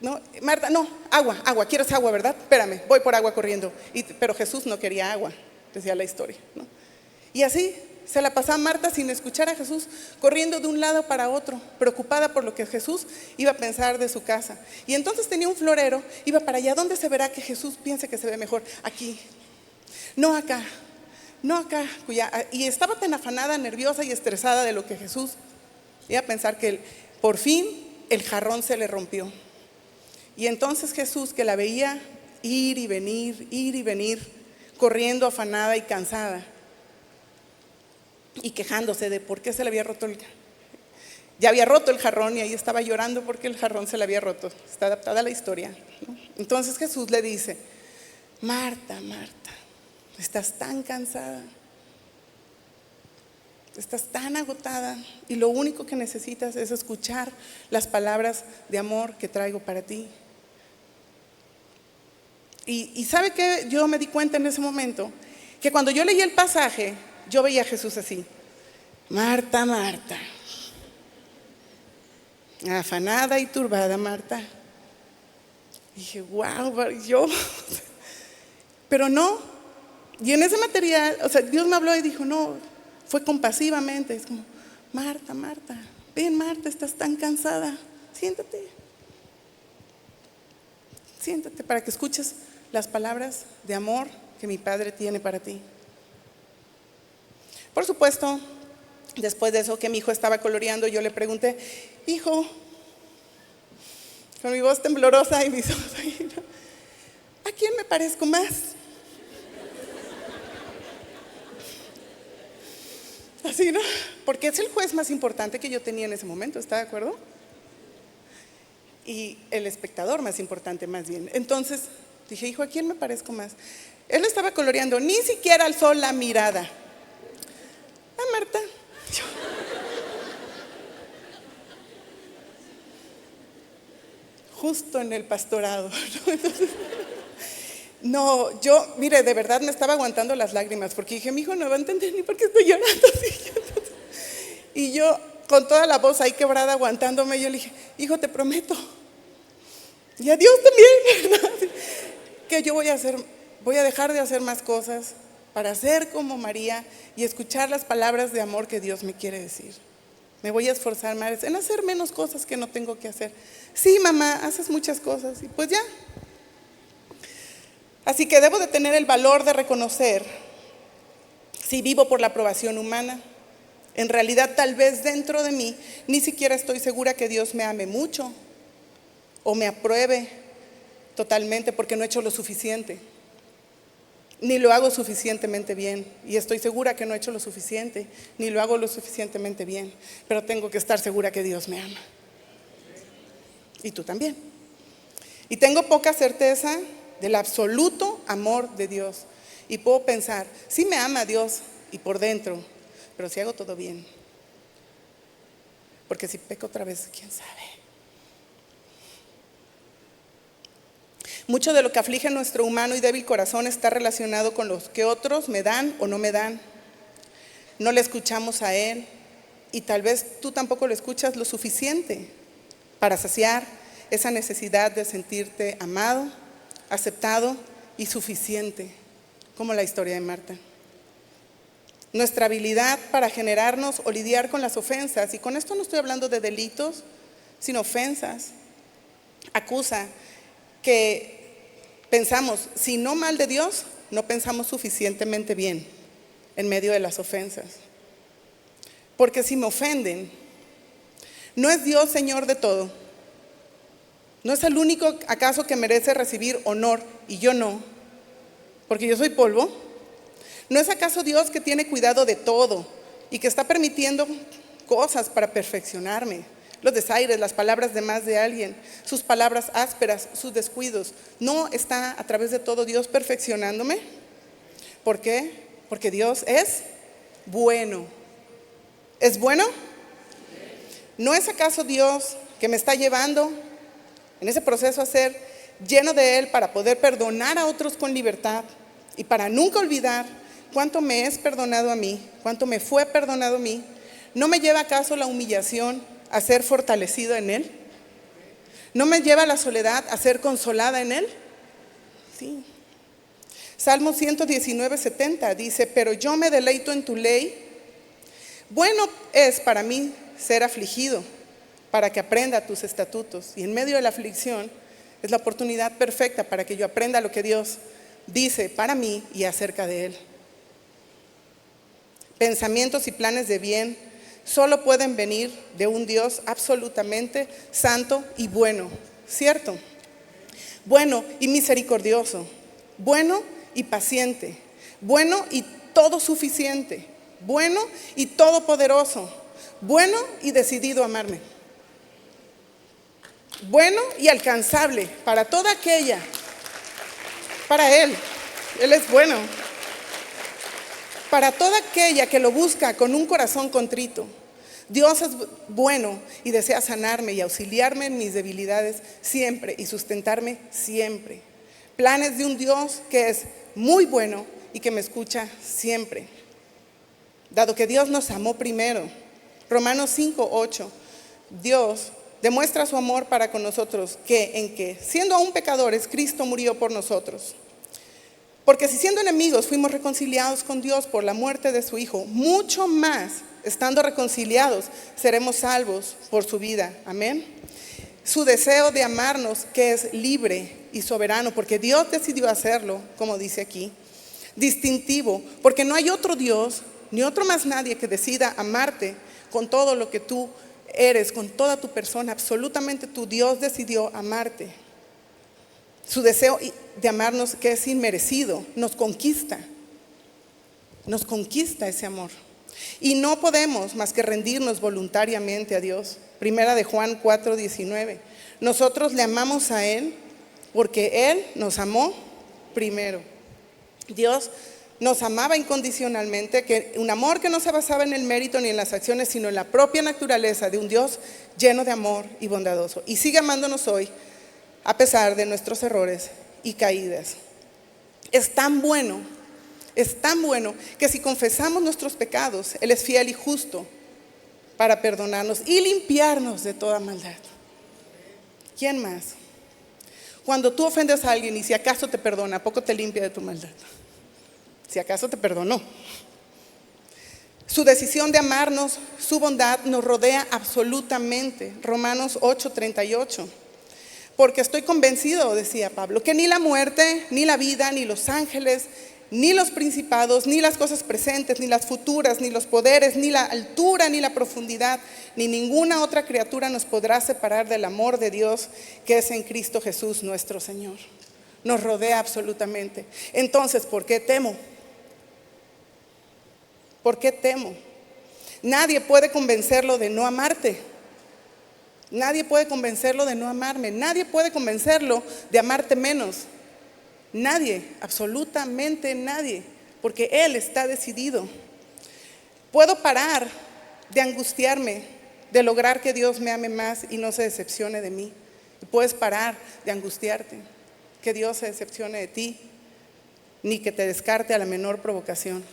no, Marta, no, agua, ¿quieres agua, verdad? Espérame, voy por agua corriendo. Pero Jesús no quería agua, decía la historia, ¿no? Y así se la pasaba Marta sin escuchar a Jesús, corriendo de un lado para otro, preocupada por lo que Jesús iba a pensar de su casa. Y entonces tenía un florero, iba para allá. ¿Dónde se verá que Jesús piense que se ve mejor? Aquí, no acá. Y estaba tan afanada, nerviosa y estresada de lo que Jesús iba a pensar, que por fin el jarrón se le rompió. Y entonces Jesús, que la veía ir y venir, corriendo afanada y cansada, y quejándose de por qué se le había roto ya había roto el jarrón, y ahí estaba llorando porque el jarrón se le había roto. Está adaptada a la historia, ¿no? Entonces Jesús le dice: Marta, estás tan cansada, estás tan agotada, y lo único que necesitas es escuchar las palabras de amor que traigo para ti. Y ¿sabe qué? Yo me di cuenta en ese momento que cuando yo leí el pasaje yo veía a Jesús así: Marta, Marta, afanada y turbada Marta. Dije, wow, yo. Pero no. Y en ese material, o sea, Dios me habló y dijo, no, fue compasivamente. Es como, Marta, Marta, ven Marta, estás tan cansada, siéntate. Siéntate para que escuches las palabras de amor que mi Padre tiene para ti. Por supuesto, después de eso que mi hijo estaba coloreando, yo le pregunté, hijo, con mi voz temblorosa y mis ojos ahí, ¿a quién me parezco más? Así, ¿no? Porque es el juez más importante que yo tenía en ese momento, ¿está de acuerdo? Y el espectador más importante, más bien. Entonces dije, hijo, ¿a quién me parezco más? Él estaba coloreando, ni siquiera alzó la mirada. A Marta. Justo en el pastorado, ¿no? Entonces, no, yo, mire, de verdad me estaba aguantando las lágrimas, porque dije, mi hijo no va a entender ni por qué estoy llorando así. Y yo, con toda la voz ahí quebrada, aguantándome, yo le dije, hijo, te prometo, y a Dios también, que yo voy a dejar de hacer más cosas para ser como María y escuchar las palabras de amor que Dios me quiere decir. Me voy a esforzar más en hacer menos cosas que no tengo que hacer. Sí, mamá, haces muchas cosas, y pues ya. Así que debo de tener el valor de reconocer si vivo por la aprobación humana. En realidad, tal vez dentro de mí ni siquiera estoy segura que Dios me ame mucho o me apruebe totalmente, porque no he hecho lo suficiente, ni lo hago suficientemente bien. Y estoy segura que no he hecho lo suficiente, ni lo hago lo suficientemente bien, pero tengo que estar segura que Dios me ama. Y tú también. Y tengo poca certeza del absoluto amor de Dios. Y puedo pensar, sí me ama Dios y por dentro, pero si hago todo bien. Porque si peco otra vez, quién sabe. Mucho de lo que aflige nuestro humano y débil corazón está relacionado con los que otros me dan o no me dan. No le escuchamos a Él, y tal vez tú tampoco lo escuchas lo suficiente para saciar esa necesidad de sentirte amado, aceptado y suficiente, como la historia de Marta. Nuestra habilidad para generarnos o lidiar con las ofensas, y con esto no estoy hablando de delitos, sino ofensas, acusa que pensamos, si no mal de Dios, no pensamos suficientemente bien en medio de las ofensas. Porque si me ofenden, ¿no es Dios Señor de todo? ¿No es el único acaso que merece recibir honor y yo no? Porque yo soy polvo. ¿No es acaso Dios que tiene cuidado de todo y que está permitiendo cosas para perfeccionarme? Los desaires, las palabras de más de alguien, sus palabras ásperas, sus descuidos. ¿No está a través de todo Dios perfeccionándome? ¿Por qué? Porque Dios es bueno. ¿Es bueno? ¿No es acaso Dios que me está llevando en ese proceso a ser lleno de Él para poder perdonar a otros con libertad y para nunca olvidar cuánto me es perdonado a mí, cuánto me fue perdonado a mí? ¿No me lleva acaso la humillación a ser fortalecido en Él? ¿No me lleva la soledad a ser consolada en Él? Sí. Salmo 119:70 dice, pero yo me deleito en tu ley. Bueno es para mí ser afligido, para que aprenda tus estatutos. Y en medio de la aflicción es la oportunidad perfecta para que yo aprenda lo que Dios dice para mí y acerca de Él. Pensamientos y planes de bien solo pueden venir de un Dios absolutamente santo y bueno, ¿cierto? Bueno y misericordioso, bueno y paciente, bueno y todo suficiente, bueno y todopoderoso, bueno y decidido a amarme, bueno y alcanzable para toda aquella, para Él es bueno, para toda aquella que lo busca con un corazón contrito. Dios es bueno y desea sanarme y auxiliarme en mis debilidades siempre y sustentarme siempre. Planes de un Dios que es muy bueno y que me escucha siempre. dado que Dios nos amó primero. Romanos 5:8, Dios demuestra su amor para con nosotros, en que, siendo aún pecadores, Cristo murió por nosotros. Porque si siendo enemigos fuimos reconciliados con Dios por la muerte de su Hijo, mucho más, estando reconciliados, seremos salvos por su vida. Amén. Su deseo de amarnos, que es libre y soberano, porque Dios decidió hacerlo, como dice aquí. Distintivo, porque no hay otro Dios, ni otro más nadie que decida amarte con todo lo que tú eres, con toda tu persona, absolutamente tu Dios decidió amarte. Su deseo de amarnos, que es inmerecido, nos conquista ese amor. Y no podemos más que rendirnos voluntariamente a Dios. Primera de Juan 4:19. Nosotros le amamos a Él porque Él nos amó primero. Dios nos amaba incondicionalmente, que un amor que no se basaba en el mérito ni en las acciones, sino en la propia naturaleza de un Dios lleno de amor y bondadoso. Y sigue amándonos hoy, a pesar de nuestros errores y caídas. Es tan bueno que si confesamos nuestros pecados, Él es fiel y justo para perdonarnos y limpiarnos de toda maldad. ¿Quién más? Cuando tú ofendes a alguien y si acaso te perdona, ¿a poco te limpia de tu maldad? Si acaso te perdonó. Su decisión de amarnos, su bondad nos rodea absolutamente. Romanos 8:38. Porque estoy convencido, decía Pablo, que ni la muerte, ni la vida, ni los ángeles, ni los principados, ni las cosas presentes, ni las futuras, ni los poderes, ni la altura, ni la profundidad, ni ninguna otra criatura nos podrá separar del amor de Dios que es en Cristo Jesús nuestro Señor. Nos rodea absolutamente. Entonces, ¿por qué temo? ¿Por qué temo? Nadie puede convencerlo de no amarte. Nadie puede convencerlo de no amarme. Nadie puede convencerlo de amarte menos. Nadie, absolutamente nadie, porque Él está decidido. Puedo parar de angustiarme, de lograr que Dios me ame más y no se decepcione de mí. Y puedes parar de angustiarte, que Dios se decepcione de ti, ni que te descarte a la menor provocación.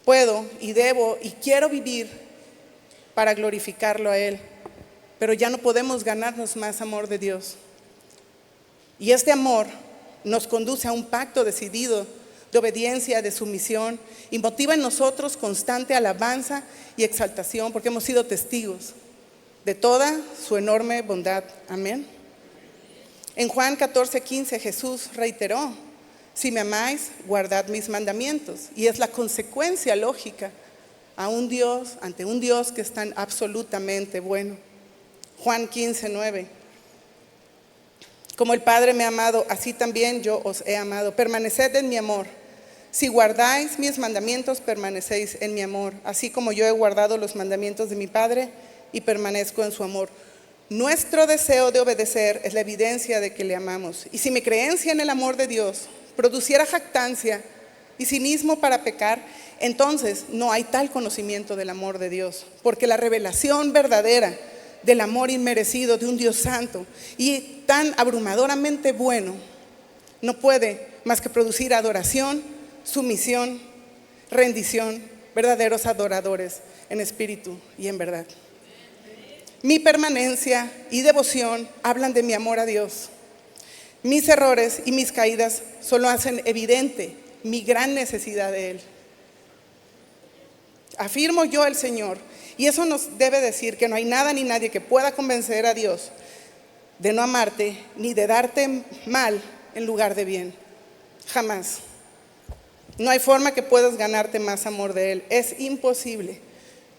Puedo y debo y quiero vivir para glorificarlo a Él. Pero ya no podemos ganarnos más amor de Dios. Y este amor nos conduce a un pacto decidido de obediencia, de sumisión, y motiva en nosotros constante alabanza y exaltación, porque hemos sido testigos de toda su enorme bondad. Amén. En Juan 14:15 Jesús reiteró: si me amáis, guardad mis mandamientos. Y es la consecuencia lógica ante un Dios que es tan absolutamente bueno. Juan 15:9. Como el Padre me ha amado, así también yo os he amado. Permaneced en mi amor. Si guardáis mis mandamientos, permanecéis en mi amor, así como yo he guardado los mandamientos de mi Padre y permanezco en su amor. Nuestro deseo de obedecer es la evidencia de que le amamos. Y si mi creencia en el amor de Dios produciera jactancia y cinismo para pecar, entonces no hay tal conocimiento del amor de Dios, porque la revelación verdadera del amor inmerecido de un Dios santo y tan abrumadoramente bueno no puede más que producir adoración, sumisión, rendición, verdaderos adoradores en espíritu y en verdad. Mi permanencia y devoción hablan de mi amor a Dios. Mis errores y mis caídas solo hacen evidente mi gran necesidad de Él. Afirmo yo el Señor, y eso nos debe decir que no hay nada ni nadie que pueda convencer a Dios de no amarte ni de darte mal en lugar de bien. Jamás. No hay forma que puedas ganarte más amor de Él. Es imposible.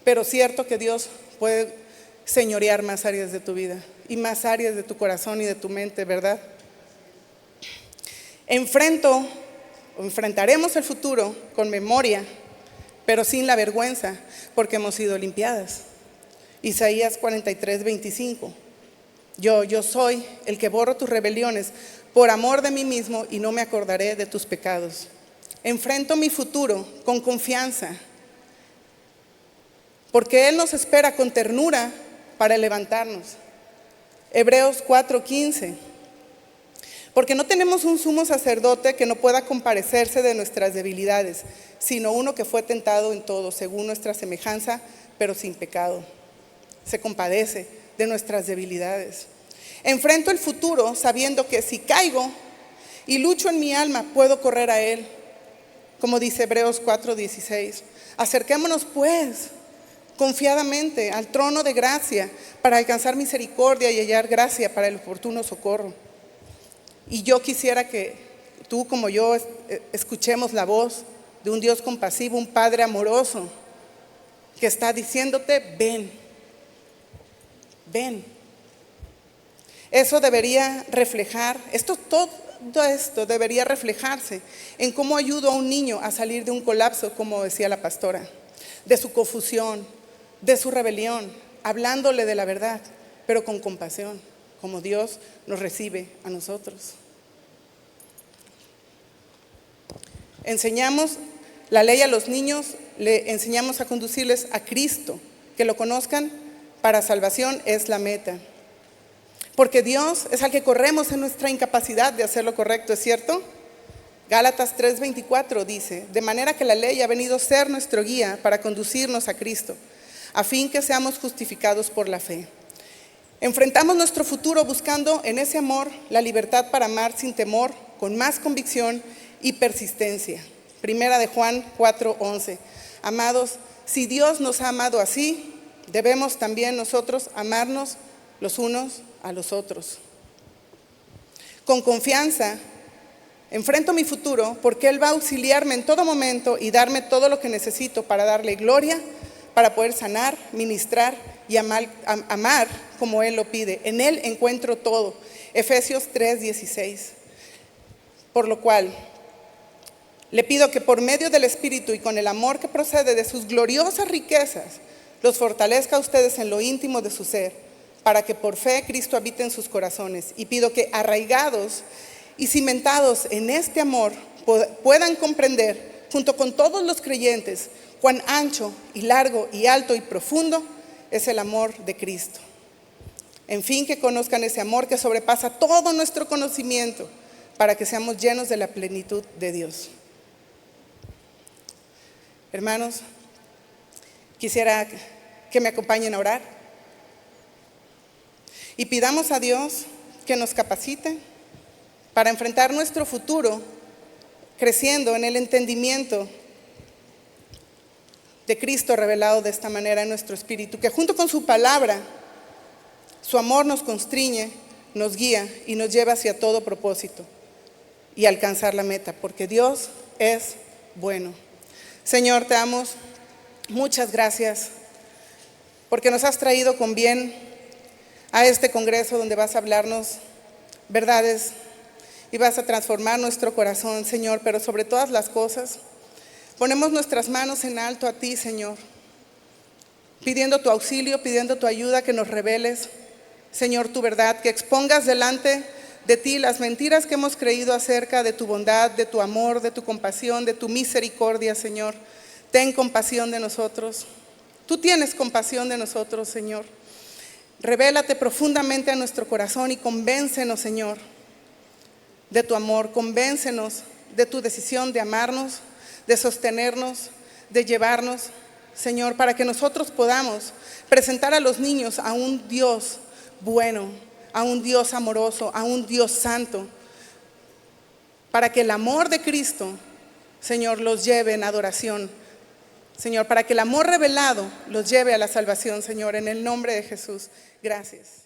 Pero cierto que Dios puede señorear más áreas de tu vida y más áreas de tu corazón y de tu mente, ¿verdad? Enfrentaremos el futuro con memoria, pero sin la vergüenza, porque hemos sido limpiadas. Isaías 43:25. Yo soy el que borro tus rebeliones por amor de mí mismo y no me acordaré de tus pecados. Enfrento mi futuro con confianza, porque Él nos espera con ternura para levantarnos. Hebreos 4:15. Porque no tenemos un sumo sacerdote que no pueda compadecerse de nuestras debilidades, sino uno que fue tentado en todo, según nuestra semejanza, pero sin pecado. Se compadece de nuestras debilidades. Enfrento el futuro sabiendo que si caigo y lucho en mi alma, puedo correr a Él. Como dice Hebreos 4:16. Acerquémonos pues confiadamente al trono de gracia para alcanzar misericordia y hallar gracia para el oportuno socorro. Y yo quisiera que tú como yo escuchemos la voz de un Dios compasivo, un Padre amoroso que está diciéndote: ven, ven. Eso debería reflejar, todo esto debería reflejarse en cómo ayudo a un niño a salir de un colapso, como decía la pastora, de su confusión, de su rebelión, hablándole de la verdad, pero con compasión, como Dios nos recibe a nosotros. Enseñamos la ley a los niños, le enseñamos a conducirles a Cristo, que lo conozcan para salvación es la meta. Porque Dios es al que corremos en nuestra incapacidad de hacer lo correcto, ¿es cierto? Gálatas 3:24 dice: de manera que la ley ha venido a ser nuestro guía para conducirnos a Cristo, a fin que seamos justificados por la fe. Enfrentamos nuestro futuro buscando en ese amor la libertad para amar sin temor, con más convicción y persistencia. Primera de Juan 4:11. Amados, si Dios nos ha amado así, debemos también nosotros amarnos los unos a los otros. Con confianza enfrento mi futuro porque Él va a auxiliarme en todo momento y darme todo lo que necesito para darle gloria, para poder sanar, ministrar y amar como Él lo pide. En Él encuentro todo. Efesios 3:16. Por lo cual le pido que por medio del Espíritu y con el amor que procede de sus gloriosas riquezas, los fortalezca a ustedes en lo íntimo de su ser, para que por fe Cristo habite en sus corazones. Y pido que arraigados y cimentados en este amor puedan comprender, junto con todos los creyentes, cuán ancho y largo y alto y profundo es el amor de Cristo. En fin, que conozcan ese amor que sobrepasa todo nuestro conocimiento, para que seamos llenos de la plenitud de Dios. Hermanos, quisiera que me acompañen a orar. Y pidamos a Dios que nos capacite para enfrentar nuestro futuro creciendo en el entendimiento de Cristo revelado de esta manera en nuestro espíritu, que junto con su palabra, su amor nos constriñe, nos guía y nos lleva hacia todo propósito y alcanzar la meta, porque Dios es bueno. Señor, te damos muchas gracias porque nos has traído con bien a este congreso donde vas a hablarnos verdades y vas a transformar nuestro corazón, Señor. Pero sobre todas las cosas, ponemos nuestras manos en alto a ti, Señor, pidiendo tu auxilio, pidiendo tu ayuda, que nos reveles, Señor, tu verdad, que expongas delante de ti las mentiras que hemos creído acerca de tu bondad, de tu amor, de tu compasión, de tu misericordia, Señor. Ten compasión de nosotros. Tú tienes compasión de nosotros, Señor. Revélate profundamente a nuestro corazón y convéncenos, Señor, de tu amor. Convéncenos de tu decisión de amarnos, de sostenernos, de llevarnos, Señor, para que nosotros podamos presentar a los niños a un Dios bueno, a un Dios amoroso, a un Dios santo, para que el amor de Cristo, Señor, los lleve en adoración, Señor, para que el amor revelado los lleve a la salvación, Señor, en el nombre de Jesús. Gracias.